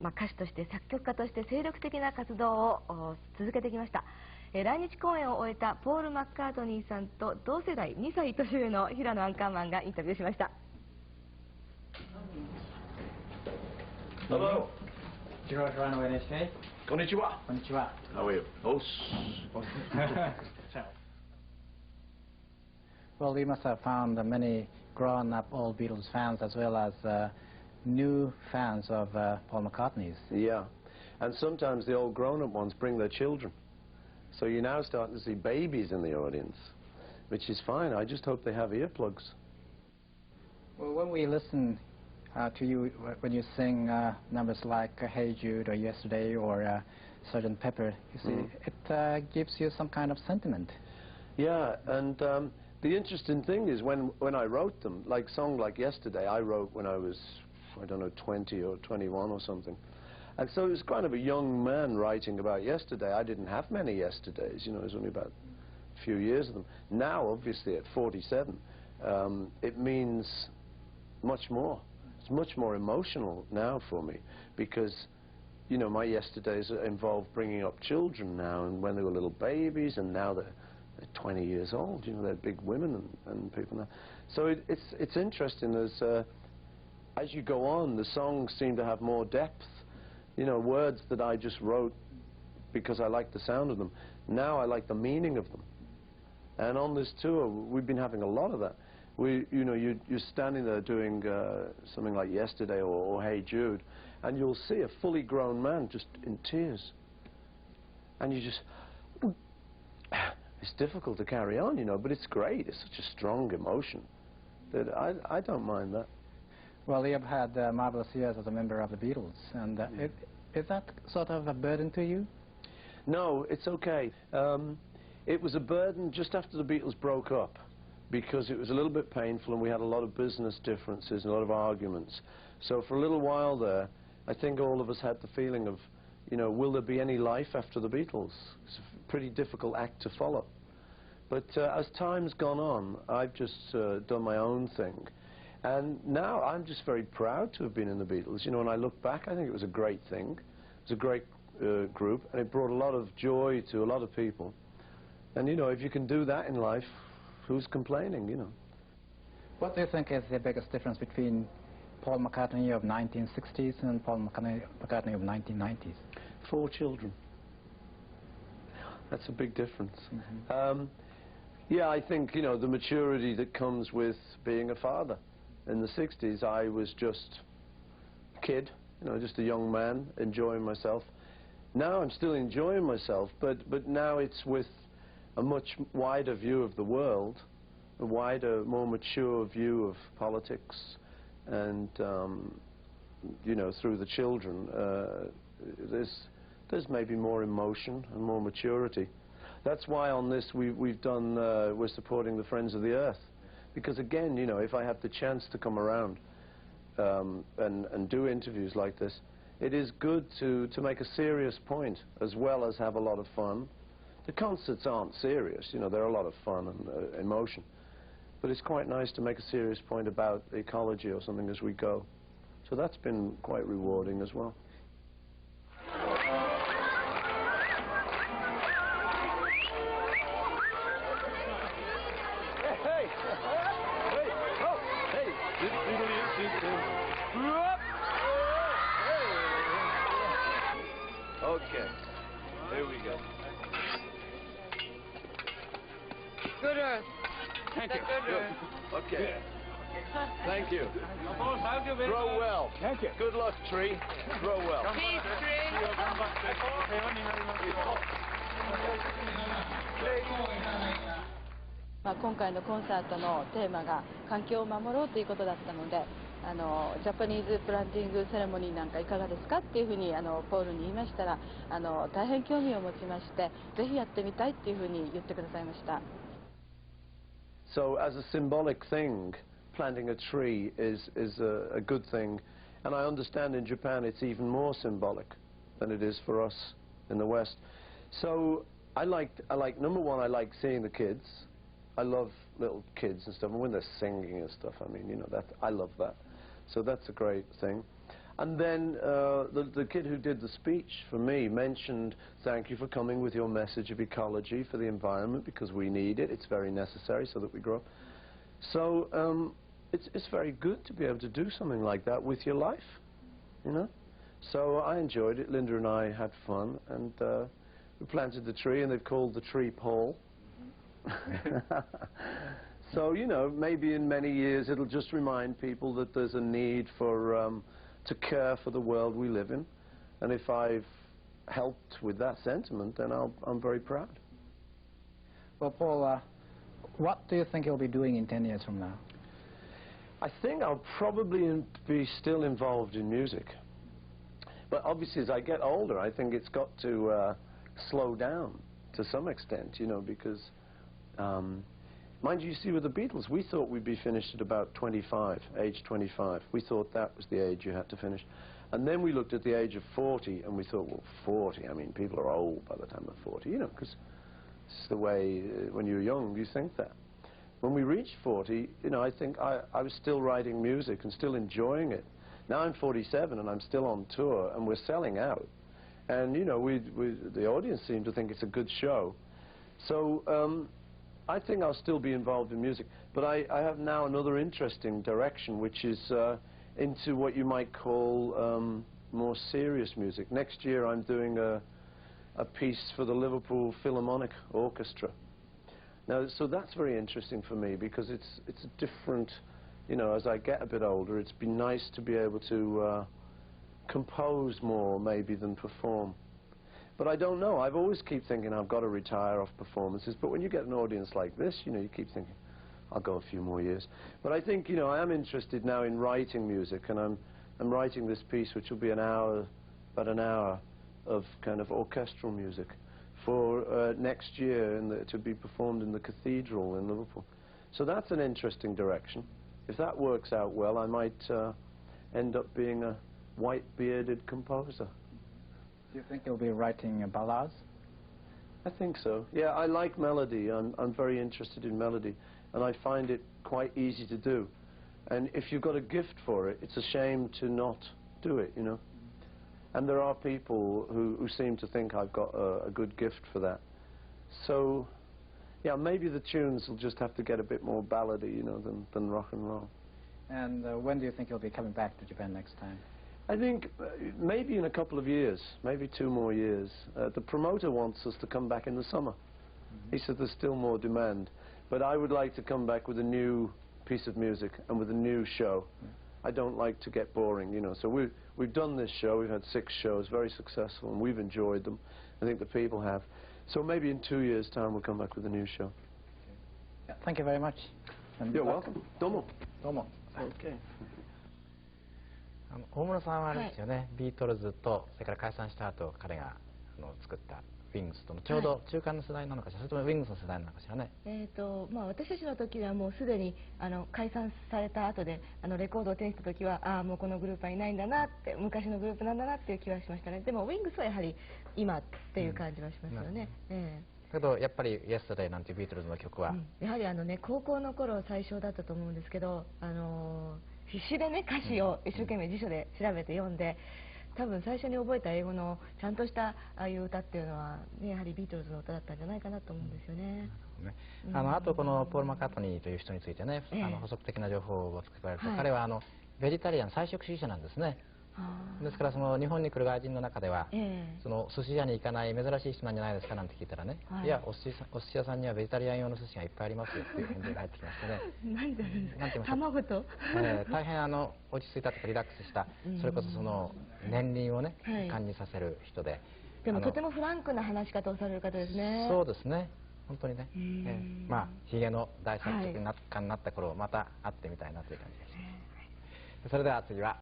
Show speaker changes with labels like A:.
A: 歌手として作曲家として精力的な活動を続けてきました。来日公演を終えたポール・マッカートニーさんと同世代2歳年上の平野アンカーマンがインタビューしました。
B: Hello.
C: こんにちは。
B: こんにちは。
C: How are you?
B: Well, you must have found many grown-up old Beatles fans as well as new fans of Paul McCartney's.
D: Yeah, and sometimes the old grown-up ones bring their children. So you're now starting to see babies in the audience, which is fine. I just hope they have earplugs.
B: Well, when we listen to you, when you sing numbers like Hey Jude or Yesterday or Sgt. Pepper, you see, it gives you some kind of sentiment.
D: Yeah, and the interesting thing is when I wrote them, like a song like Yesterday, I wrote when I was, I don't know, 20 or 21 or something. And so it was kind of a young man writing about yesterday. I didn't have many yesterdays, you know, it was only about a few years of them. Now, obviously, at 47, it means much more. It's much more emotional now for me because, you know, my yesterdays involve bringing up children now, and when they were little babies, and now they're 20 years old, you know, they're big women and people now. So it's interesting as you go on, the songs seem to have more depth. You know, words that I just wrote because I like the sound of them. Now I like the meaning of them. And on this tour, we've been having a lot of that. You know, you're standing there doing something like Yesterday or Hey Jude, and you'll see a fully grown man just in tears. And you just... It's difficult to carry on, you know, but it's great. It's such a strong emotion that I don't mind that.
B: Well, you have had marvelous years as a member of the Beatles, and is that sort of a burden to you?
D: No, it's okay. It was a burden just after the Beatles broke up, because it was a little bit painful and we had a lot of business differences and a lot of arguments. So for a little while there, I think all of us had the feeling of, you know, will there be any life after the Beatles? It's a pretty difficult act to follow. But as time's gone on, I've just done my own thing. And now I'm just very proud to have been in the Beatles. You know, when I look back, I think it was a great thing. It was a great group, and it brought a lot of joy to a lot of people. And, you know, if you can do that in life, who's complaining, you know?
B: What do you think is the biggest difference between Paul McCartney of 1960s and Paul McCartney of 1990s?
D: 4 children. That's a big difference. Yeah, I think, you know, the maturity that comes with being a father. In the 60s, I was just a kid, you know, just a young man enjoying myself. Now I'm still enjoying myself, but now it's with a much wider view of the world, a wider, more mature view of politics, and, you know, through the children, there's maybe more emotion and more maturity. That's why on this we've done, we're supporting the Friends of the Earth. Because again, you know, if I have the chance to come around and do interviews like this, it is good to make a serious point as well as have a lot of fun. The concerts aren't serious, you know, they're a lot of fun and emotion. But it's quite nice to make a serious point about ecology or something as we go. So that's been quite rewarding as well. Okay, here we go.
E: Good Earth.
C: Thank you.
E: Good Earth.
D: Okay. Thank you.
C: Thank you very
D: Throw
C: much.
D: well.
C: Thank you.
D: Good luck, Tree. Throw well.
E: Peace, Tree.
A: 今回のコンサートのテーマが環境を守ろうということだったので、ジャパニーズプランティングセレモニーなんかいかがですかっていうふうにポールに言いましたら、大変興味を持ちまして、ぜひやってみたいっていうふうに言ってくださいました。
D: So as a symbolic thing, planting a tree is a good thing, and I understand in Japan it's even more symbolic than it is for us in the West. So I like number one, I like seeing the kids. I love little kids and stuff, and when they're singing and stuff, I mean, you know, I love that. So that's a great thing. And then the kid who did the speech for me mentioned, thank you for coming with your message of ecology for the environment, because we need it. It's very necessary so that we grow up. So it's very good to be able to do something like that with your life, you know. So I enjoyed it. Linda and I had fun, and we planted the tree, and they've called the tree Paul. So, you know, maybe in many years it'll just remind people that there's a need for to care for the world we live in. And if I've helped with that sentiment, then I'm very proud.
B: Well, Paul, what do you think you'll be doing in 10 years from now?
D: I think I'll probably be still involved in music. But obviously, as I get older, I think it's got to slow down to some extent, you know, because, mind you, see, with the Beatles, we thought we'd be finished at about 25, age 25. We thought that was the age you had to finish. And then we looked at the age of 40, and we thought, well, 40, I mean, people are old by the time they're 40, you know, because it's the way, when you're young, you think that. When we reached 40, you know, I think I was still writing music and still enjoying it. Now I'm 47 and I'm still on tour and we're selling out. And, you know, the audience seem to think it's a good show. So I think I'll still be involved in music. But I have now another interesting direction, which is into what you might call more serious music. Next year I'm doing a piece for the Liverpool Philharmonic Orchestra. Now, so that's very interesting for me because it's a different, you know, as I get a bit older, it's been nice to be able to compose more maybe than perform. But I don't know. I've always keep thinking I've got to retire off performances. But when you get an audience like this, you know, you keep thinking, I'll go a few more years. But I think, you know, I am interested now in writing music, and I'm writing this piece which will be an hour, about an hour of kind of orchestral music for next year to be performed in the cathedral in Liverpool. So that's an interesting direction. If that works out well, I might end up being a white-bearded composer.
B: Do you think you'll be writing ballads?
D: I think so. Yeah, I like melody. I'm very interested in melody, and I find it quite easy to do. And if you've got a gift for it, it's a shame to not do it, you know. And there are people who seem to think I've got a good gift for that. So, yeah, maybe the tunes will just have to get a bit more ballady, you know, than rock and roll.
B: And when do you think you'll be coming back to Japan next time?
D: I think maybe in a couple of years, maybe 2 more years. The promoter wants us to come back in the summer. He said there's still more demand. But I would like to come back with a new piece of music and with a new show. I don't like to get boring, you know. So we've done this show. We've had 6 shows, very successful, and we've enjoyed them. I think the people have. So maybe in 2 years' time we'll come back with a new show.
B: Yeah, thank you very much. And
D: You're welcome. Domo.
B: Domo.
D: Okay.
F: 大室さんはあれですよね、ビートルズとそれから解散した後彼が作ったウィングスとのちょうど中間の世代なのかしら、それともウィングスの世代なのかしらね。
G: まあ、私たちの時はもうすでに解散された後でレコードを手にした時はもうこのグループはいないんだなって、昔のグループなんだなっていう気はしましたね。でもウィングスはやはり今っていう感じはしますよね。
F: だけどやっぱり「Yesterday」なんていうビートルズの曲は、
G: やはり高校の頃最初だったと思うんですけど、必死でね歌詞を一生懸命辞書で調べて読んで、多分最初に覚えた英語のちゃんとしたああいう歌っていうのは、ね、やはりビートルズの歌だったんじゃないかなと思うんですよね。
F: あとこのポール・マッカートニーという人についてね、補足的な情報を付け加えると、彼はベジタリアン菜食主義者なんですね。ですからその日本に来る外人の中では、その寿司屋に行かない珍しい人なんじゃないですかなんて聞いたらね、いやお寿司屋さんにはベジタリアン用の寿司がいっぱいありますよっていう返事が入ってきましてね。
G: 何でなんて卵と
F: 大変落ち着いたとかリラックスした、それこそその年輪をね感じさせる人で、
G: でもとてもフランクな話し方をされる方ですね。
F: そうですね、本当にね。まあヒゲの大作曲家になった頃また会ってみたいなという感じです。それでは次は